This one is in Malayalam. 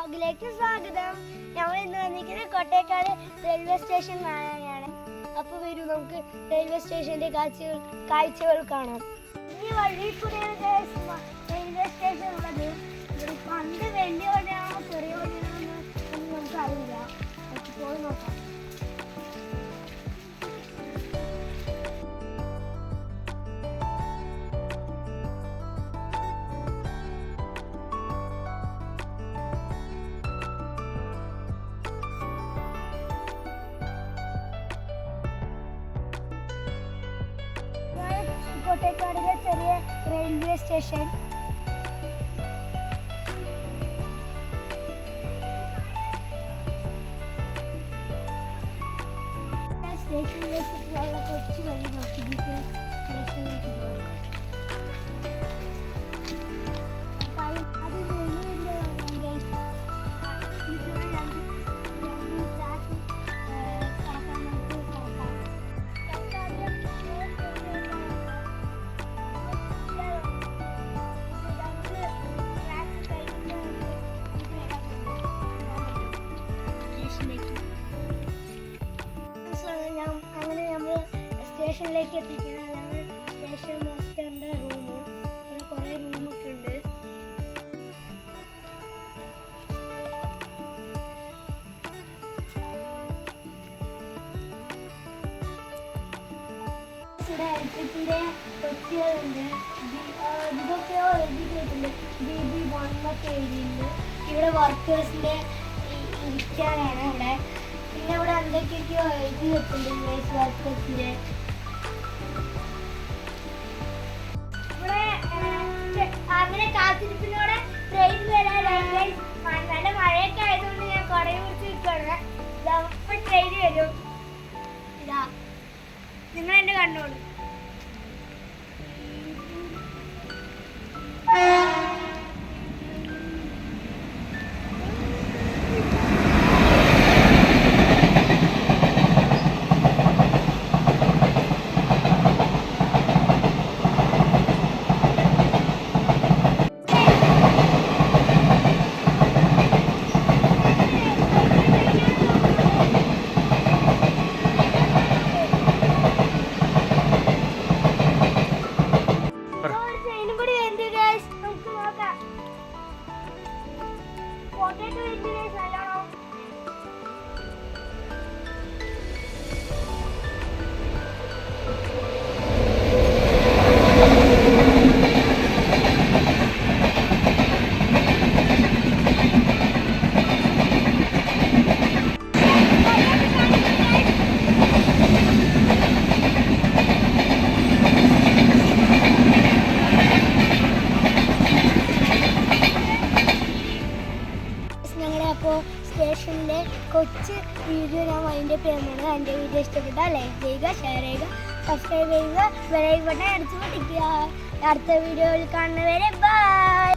വ്ലോഗിലേക്ക് സ്വാഗതം. ഞങ്ങൾ ഇന്ന് വന്നിരിക്കുന്നത് കോട്ടേക്കാട് റെയിൽവേ സ്റ്റേഷൻ കാണാനാണ്. അപ്പോൾ വരൂ നമുക്ക് റെയിൽവേ സ്റ്റേഷന്റെ കാഴ്ചകൾ കാണാം. ഈ വഴി കൂടെയാണ് റെയിൽവേ സ്റ്റേഷൻ ഉള്ളത്. പണ്ട് വലിയ വഴിയാണോ ചെറിയ വഴിയാണോ എന്ന് നമുക്ക് അറിയില്ല. നമുക്ക് പോയി നോക്കാം. കോട്ടേക്കാടിലെ ചെറിയ റെയിൽവേ സ്റ്റേഷൻ. സ്റ്റേഷനിലേക്ക് കൊച്ചു വഴി നോക്കിയിട്ട് സ്റ്റേഷനിലേക്ക് പോകാം. അങ്ങനെ നമ്മൾ സ്റ്റേഷനിലേക്ക് എത്തിക്കുന്നത്. സ്റ്റേഷൻ മാസ്റ്ററിൻ്റെ റൂം, പിന്നെ കുറേ റൂമൊക്കെ ഉണ്ട്. ഇവിടെ ഇലക്ട്രിക്കിൻ്റെ തൊട്ടികളുണ്ട്. ഇതൊക്കെയോ എഴുതിയിട്ടുണ്ട്. BB1 എന്നൊക്കെ എഴുതിയിട്ടുണ്ട്. ഇവിടെ വർക്കേഴ്സിൻ്റെ ഇരിക്കാനാണ് ഇവിടെ. പിന്നെ ഇവിടെ എന്തൊക്കെയൊക്കെയോ എഴുതി വെച്ചിട്ടുണ്ട് വർക്കേഴ്സിൻ്റെ. ഇവിടെ അങ്ങനെ കാത്തിരിപ്പിനോടെ ട്രെയിൻ വരാനായിട്ട് നല്ല മഴയൊക്കെ ആയതുകൊണ്ട് ഞാൻ കുടയെ കുറിച്ച് നിൽക്കുകയാണ്. ഇപ്പം ട്രെയിൻ വരും. ഇതാ നിങ്ങൾ എന്നെ കണ്ടോളൂ. അപ്പോൾ സ്റ്റേഷനിലെ കൊച്ചു വീഡിയോ ഞാൻ അതിൻ്റെ പേരാണ്. എൻ്റെ വീഡിയോ ഇഷ്ടപ്പെട്ടാൽ ലൈക്ക് ചെയ്യുക, ഷെയർ ചെയ്യുക, സബ്സ്ക്രൈബ് ചെയ്യുക, ബെൽ ബട്ടൺ അടിച്ചു പൊട്ടിക്കുക. അടുത്ത വീഡിയോയിൽ കാണുന്നവരെ ബൈ.